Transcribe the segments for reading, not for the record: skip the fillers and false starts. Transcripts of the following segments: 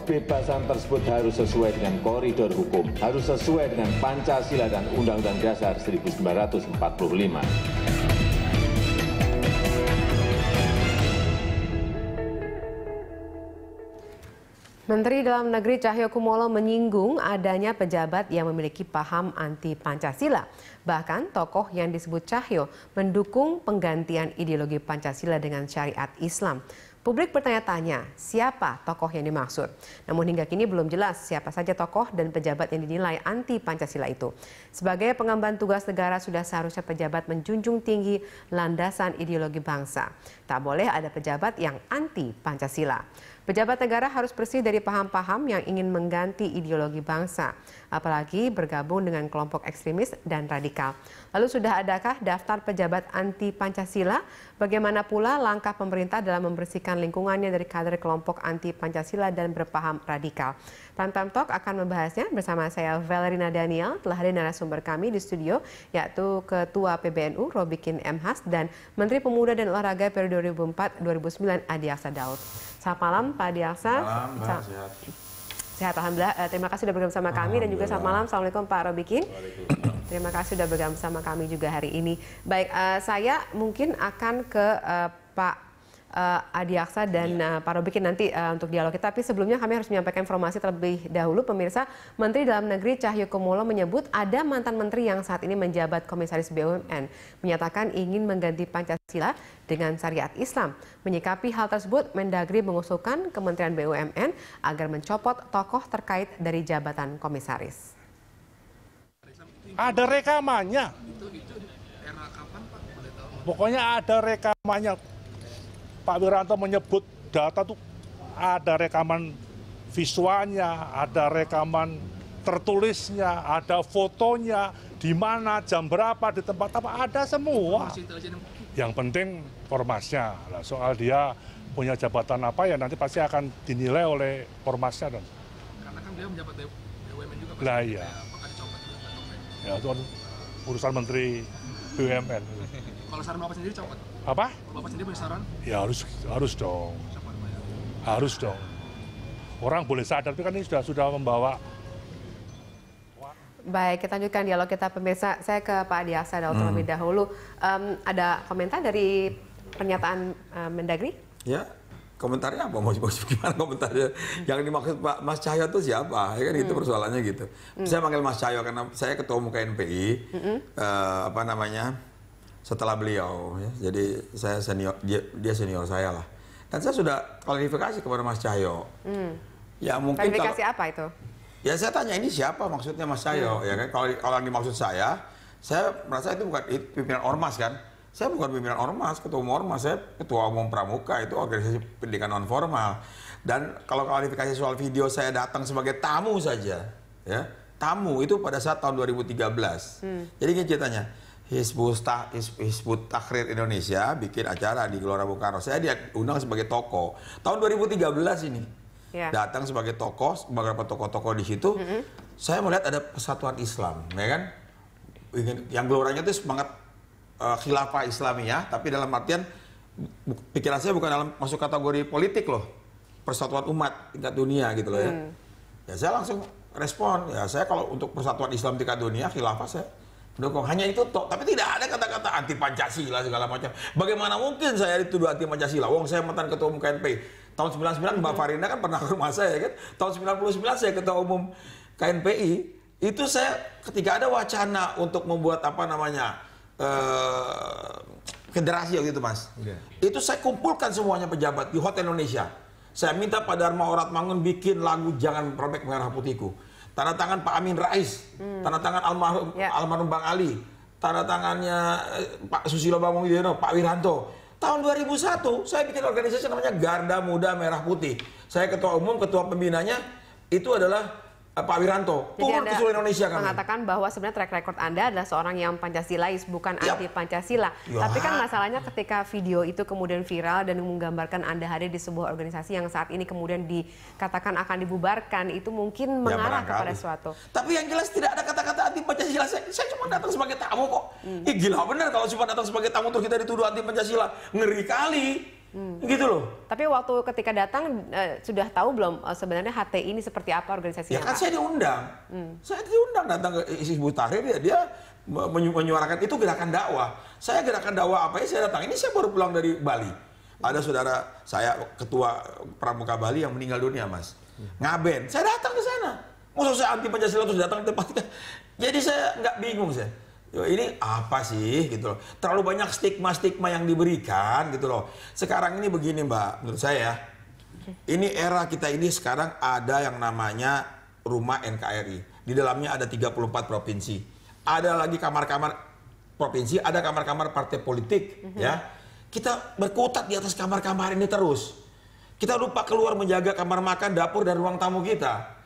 kebebasan tersebut harus sesuai dengan koridor hukum, harus sesuai dengan Pancasila dan Undang-Undang Dasar 1945. Menteri Dalam Negeri Cahyokumolo menyinggung adanya pejabat yang memiliki paham anti Pancasila. Bahkan tokoh yang disebut Cahyo mendukung penggantian ideologi Pancasila dengan syariat Islam. Publik bertanya-tanya siapa tokoh yang dimaksud. Namun hingga kini belum jelas siapa saja tokoh dan pejabat yang dinilai anti Pancasila itu. Sebagai pengemban tugas negara sudah seharusnya pejabat menjunjung tinggi landasan ideologi bangsa. Tak boleh ada pejabat yang anti Pancasila. Pejabat negara harus bersih dari paham-paham yang ingin mengganti ideologi bangsa, apalagi bergabung dengan kelompok ekstremis dan radikal. Lalu sudah adakah daftar pejabat anti Pancasila? Bagaimana pula langkah pemerintah dalam membersihkan lingkungannya dari kader kelompok anti Pancasila dan berpaham radikal? Prime Talk akan membahasnya bersama saya Valerina Daniel. Telah hadir narasumber kami di studio, yaitu Ketua PBNU Robikin M. Has dan Menteri Pemuda dan Olahraga periode 2004-2009 Adi Aksa Daud. Selamat malam Pak Adi Aksa. Malam, sehat. Sehat, alhamdulillah. Terima kasih sudah bergabung bersama kami dan juga selamat malam. Assalamualaikum Pak Robikin. Terima kasih sudah bergabung bersama kami juga hari ini. Baik, saya mungkin akan ke Pak Adi Aksa dan Pak Robikin nanti untuk dialog kita. Tapi sebelumnya kami harus menyampaikan informasi terlebih dahulu. Pemirsa, Menteri Dalam Negeri Cahyokumolo menyebut ada mantan menteri yang saat ini menjabat Komisaris BUMN menyatakan ingin mengganti Pancasila dengan syariat Islam. Menyikapi hal tersebut, Mendagri mengusulkan Kementerian BUMN agar mencopot tokoh terkait dari jabatan komisaris. Ada rekamannya. Itu era kapan Pak? Boleh tahu? Pokoknya ada rekamannya. Pak Wiranto menyebut data tuh ada rekaman visualnya, ada rekaman tertulisnya, ada fotonya, di mana, jam berapa, di tempat apa, ada semua. Yang penting formasnya. Nah, soal dia punya jabatan apa ya nanti pasti akan dinilai oleh formasnya. Karena kan dia menjabat BUMN juga Pak. Lah iya. Apakah dicopot juga? Ya itu kan urusan Menteri BUMN. Kalau saran Bapak sendiri copot? Apa? Bapak sendiri punya saran? Ya harus dong. Copot Pak ya? Harus dong. Orang boleh sadar, tapi kan ini sudah membawa. Baik, kita lanjutkan dialog kita pemirsa. Saya ke Pak Adi Aksa terlebih dahulu. Ada komentar dari pernyataan Mendagri? Ya, komentarnya apa? Mau gimana komentarnya? Yang dimaksud Pak Mas Cahyo itu siapa? Ya kan itu persoalannya gitu. Saya panggil Mas Cahyo karena saya ketua umum KNPI. Setelah beliau, ya. Jadi saya senior, dia senior saya lah. Dan saya sudah klarifikasi kepada Mas Cahyo. Ya mungkin klarifikasi apa itu? Ya saya tanya ini siapa maksudnya Mas Cahyo, ya kan? Kalau yang dimaksud saya merasa itu bukan pimpinan ormas kan? Saya bukan pimpinan ormas, ketua umum ormas, saya ketua umum Pramuka, itu organisasi pendidikan non formal. Dan kalau klarifikasi soal video saya datang sebagai tamu saja, ya tamu itu pada saat tahun 2013. Jadi gini ceritanya. Hizbut Tahrir Indonesia bikin acara di Gelora Bung Karno. Saya diundang sebagai tokoh. Tahun 2013 ini. Datang sebagai tokoh, beberapa tokoh-tokoh di situ. Saya melihat ada persatuan Islam, ya kan? Yang geloranya itu semangat khilafah Islamiyah, tapi dalam artian pikiran saya bukan dalam masuk kategori politik loh. Persatuan umat tingkat dunia gitu loh ya. Ya saya langsung respon, ya saya kalau untuk persatuan Islam tingkat dunia, khilafah saya mendukung. Hanya itu toh, tapi tidak ada kata-kata anti Pancasila segala macam. Bagaimana mungkin saya dituduh anti Pancasila? Wong saya mantan ketua umum KNPI. Tahun 99 Mbak Farina kan pernah ke rumah saya kan. Tahun 99 saya ketua umum KNPI. Itu saya ketika ada wacana untuk membuat federasi gitu Mas. Itu saya kumpulkan semuanya pejabat di Hotel Indonesia. Saya minta Pak Dharma Oratmangun bikin lagu Jangan Robek Merah Putihku. Tanda tangan Pak Amin Rais, tanda tangan almarhum Bang Ali, tanda tangannya Pak Susilo Bambang Yudhoyono, Pak Wiranto. Tahun 2001 saya bikin organisasi namanya Garda Muda Merah Putih. Saya ketua umum, ketua pembinanya itu adalah Pak Wiranto. Turun ke seluruh Indonesia kan. Mengatakan bahwa sebenarnya track record Anda adalah seorang yang Pancasilais, bukan anti Pancasila. Tapi kan masalahnya ketika video itu kemudian viral dan menggambarkan Anda hadir di sebuah organisasi yang saat ini kemudian dikatakan akan dibubarkan, itu mungkin mengarah kepada suatu. Tapi yang jelas tidak ada kata-kata anti Pancasila. Saya cuma datang sebagai tamu kok. Gila bener kalau cuma datang sebagai tamu terus kita dituduh anti Pancasila. Ngeri kali. Gitu loh. Tapi waktu ketika datang sudah tahu belum sebenarnya HTI ini seperti apa organisasinya? Ya kan Pak? saya diundang. Saya diundang datang ke Hizbut Tahrir, dia menyuarakan itu gerakan dakwah. Saya gerakan dakwah apa ya saya datang. Ini saya baru pulang dari Bali. Ada saudara saya ketua Pramuka Bali yang meninggal dunia, Mas. Ngaben. Saya datang ke sana. Masa saya anti Pancasila terus datang ke tempatnya. Jadi saya nggak bingung saya. Ini apa sih gitu loh. Terlalu banyak stigma-stigma yang diberikan gitu loh. Sekarang ini begini Mbak, menurut saya ini era kita ini sekarang ada yang namanya rumah NKRI. Di dalamnya ada 34 provinsi. Ada lagi kamar-kamar provinsi, ada kamar-kamar partai politik ya. Kita berkutat di atas kamar-kamar ini terus. Kita lupa keluar menjaga kamar makan, dapur dan ruang tamu kita.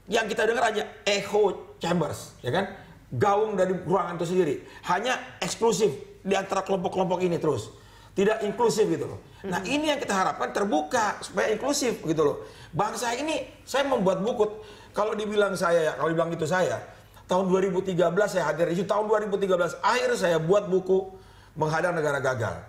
Yang kita dengar aja echo chambers, ya kan? Gaung dari ruangan itu sendiri. Hanya eksklusif di antara kelompok-kelompok ini terus. Tidak inklusif gitu loh. Nah ini yang kita harapkan terbuka supaya inklusif gitu loh. Bangsa ini, saya membuat buku. Kalau dibilang saya ya, kalau dibilang itu saya. Tahun 2013 saya hadir di situ. Tahun 2013 akhir saya buat buku Menghadang Negara Gagal.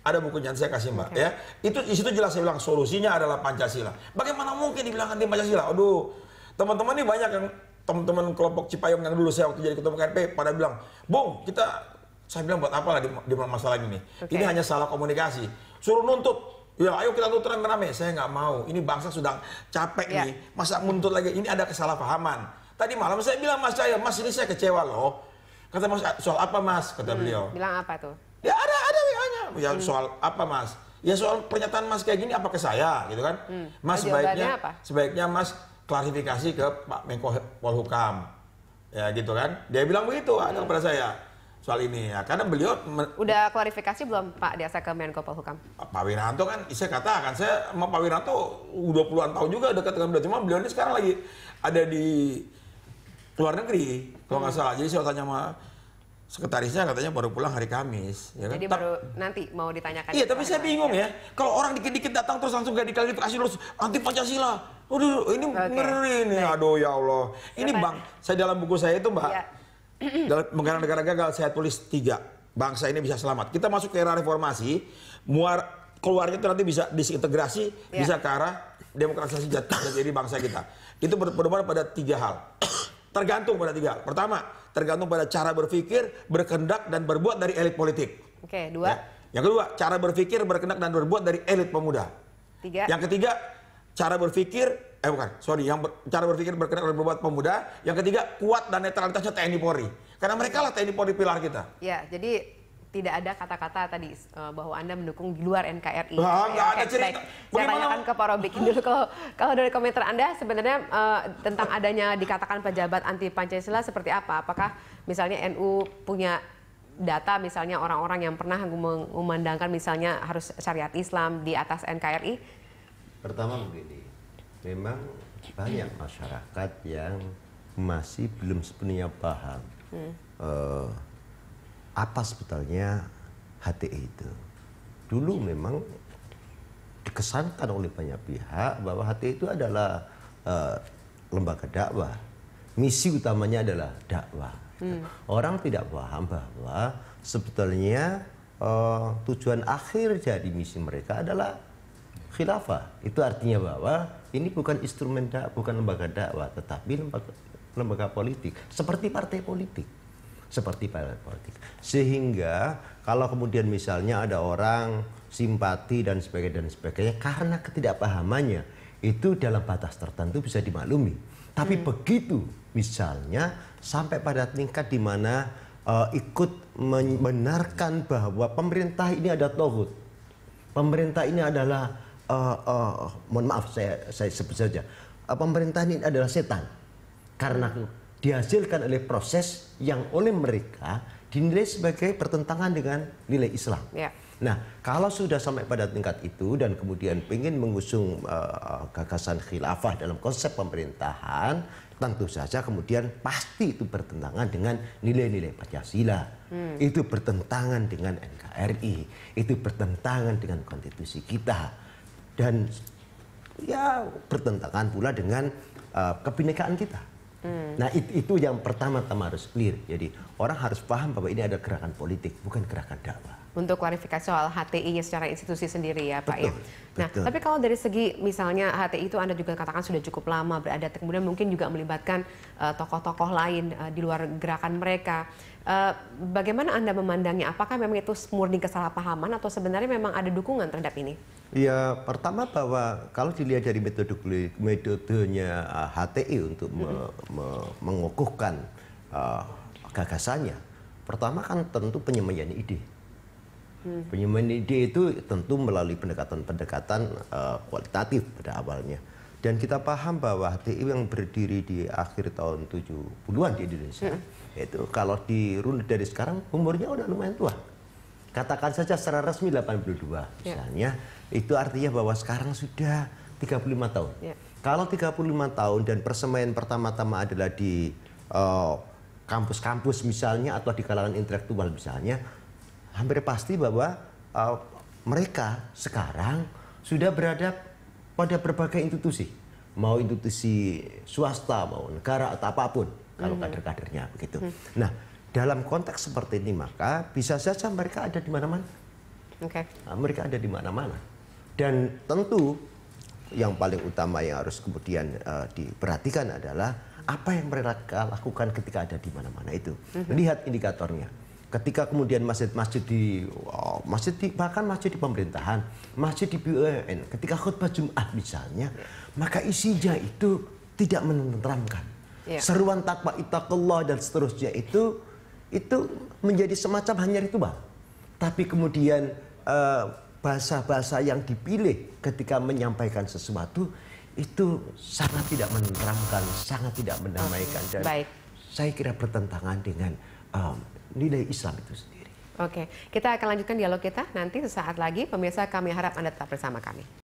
Ada bukunya saya kasih Mbak ya. Itu di situ jelas saya bilang solusinya adalah Pancasila. Bagaimana mungkin dibilang anti Pancasila? Aduh, teman-teman ini banyak yang teman-teman kelompok Cipayung yang dulu saya waktu jadi ketua KNP pada bilang, Bung, saya bilang buat apa lah di masalah ini? Ini hanya salah komunikasi. Suruh nuntut, ya ayo kita tuntut rame-rame. Saya nggak mau. Ini bangsa sudah capek nih. Masa menuntut lagi? Ini ada kesalahpahaman. Tadi malam saya bilang Mas Cahyo, Mas ini saya kecewa loh. Kata Mas, soal apa Mas? Kata beliau. Bilang apa tuh? Ya ada WA-nya. Ya soal apa Mas? Ya soal pernyataan Mas kayak gini apa ke saya gitu kan? Mas sebaiknya Mas klarifikasi ke Pak Menko Polhukam, ya gitu kan? Dia bilang begitu ada kepada saya soal ini ya, karena beliau udah klarifikasi belum Pak Diasa ke Menko Polhukam? Pak Wiranto kan, saya katakan saya sama Pak Wiranto udah puluhan tahun juga dekat dengan beliau, cuma beliau ini sekarang lagi ada di luar negeri kalau nggak salah. Jadi saya tanya sama sekretarisnya katanya baru pulang hari Kamis. Ya kan? Jadi baru nanti mau ditanyakan. Iya, tapi saya bingung ya. Kalau orang dikit-dikit datang terus langsung gak diklarifikasi terus anti Pancasila. Aduh, ini ngeri nih. Aduh ya Allah. Ini Bang, saya dalam buku saya itu Mbak, dalam Menghadang Negara Gagal saya tulis 3. Bangsa ini bisa selamat. Kita masuk ke era reformasi, keluarnya itu nanti bisa disintegrasi, bisa ke arah demokratisasi jadi bangsa kita. Itu berpedoman pada 3 hal. Tergantung pada 3 hal. Pertama, tergantung pada cara berpikir, berkehendak dan berbuat dari elit politik. Oke, 2. Ya. Yang kedua, cara berpikir, berkehendak dan berbuat dari elit pemuda. 3. Yang ketiga, cara berpikir, cara berpikir, berkehendak dan berbuat pemuda. Yang ketiga, kuat dan netralitasnya TNI Polri. Karena mereka lah TNI Polri pilar kita. Ya, jadi tidak ada kata-kata tadi bahwa Anda mendukung di luar NKRI. Nggak ada cerita. Saya tanyakan ke Pak Robikin dulu. Kalau dari komentar Anda sebenarnya tentang adanya dikatakan pejabat anti Pancasila seperti apa? Apakah misalnya NU punya data misalnya orang-orang yang pernah memandangkan misalnya harus syariat Islam di atas NKRI? Pertama begini, memang banyak masyarakat yang masih belum sepenuhnya paham apa sebetulnya HTI itu. Dulu memang dikesankan oleh banyak pihak bahwa HTI itu adalah lembaga dakwah. Misi utamanya adalah dakwah. Orang tidak paham bahwa sebetulnya tujuan akhir dari misi mereka adalah khilafah. Itu artinya bahwa ini bukan instrumen dakwah, bukan lembaga dakwah, tetapi lembaga politik, seperti partai politik. Sehingga kalau kemudian misalnya ada orang simpati dan sebagainya karena ketidakpahamannya itu dalam batas tertentu bisa dimaklumi. Tapi begitu misalnya sampai pada tingkat di mana ikut membenarkan bahwa pemerintah ini ada tauhid, pemerintah ini adalah mohon maaf saya sebut saja, pemerintah ini adalah setan karena dihasilkan oleh proses yang oleh mereka dinilai sebagai bertentangan dengan nilai Islam. Nah, kalau sudah sampai pada tingkat itu dan kemudian ingin mengusung gagasan khilafah dalam konsep pemerintahan, tentu saja kemudian pasti itu bertentangan dengan nilai-nilai Pancasila. Itu bertentangan dengan NKRI, itu bertentangan dengan konstitusi kita. Dan ya bertentangan pula dengan kebinekaan kita. Nah itu yang pertama-tama harus clear. Jadi orang harus paham bahwa ini ada gerakan politik, bukan gerakan dakwah. untuk klarifikasi soal HTI-nya secara institusi sendiri ya Pak ya. Nah, betul. tapi kalau dari segi misalnya HTI itu Anda juga katakan sudah cukup lama berada, kemudian mungkin juga melibatkan tokoh-tokoh lain di luar gerakan mereka. Bagaimana Anda memandangnya? Apakah memang itu murni kesalahpahaman atau sebenarnya memang ada dukungan terhadap ini? Ya, pertama bahwa kalau dilihat dari metodenya HTI untuk mengukuhkan gagasannya, pertama kan tentu penyampaian ide. Penyampaian ide itu tentu melalui pendekatan-pendekatan kualitatif pada awalnya. Dan kita paham bahwa HTI yang berdiri di akhir tahun 70-an di Indonesia, itu kalau dirunut dari sekarang umurnya udah lumayan tua. Katakan saja secara resmi 82 misalnya, itu artinya bahwa sekarang sudah 35 tahun. Kalau 35 tahun dan persemaian pertama-tama adalah di kampus-kampus misalnya atau di kalangan intelektual misalnya, hampir pasti bahwa mereka sekarang sudah berada pada berbagai institusi, mau institusi swasta, mau negara atau apapun, kalau kader-kadernya begitu. Nah, dalam konteks seperti ini maka bisa saja mereka ada di mana-mana. Mereka ada di mana-mana. Dan tentu yang paling utama yang harus kemudian diperhatikan adalah apa yang mereka lakukan ketika ada di mana-mana itu. Lihat indikatornya. Ketika kemudian masjid bahkan masjid di pemerintahan, masjid di BUMN, ketika khutbah Jumat misalnya, maka isinya itu tidak menenteramkan. Seruan takwa ittaqullah dan seterusnya itu menjadi semacam hanya ritual. Tapi kemudian bahasa-bahasa yang dipilih ketika menyampaikan sesuatu itu sangat tidak menenteramkan, sangat tidak mendamaikan, dan saya kira bertentangan dengan nilai Islam itu sendiri. Oke, kita akan lanjutkan dialog kita nanti sesaat lagi. Pemirsa, kami harap Anda tetap bersama kami.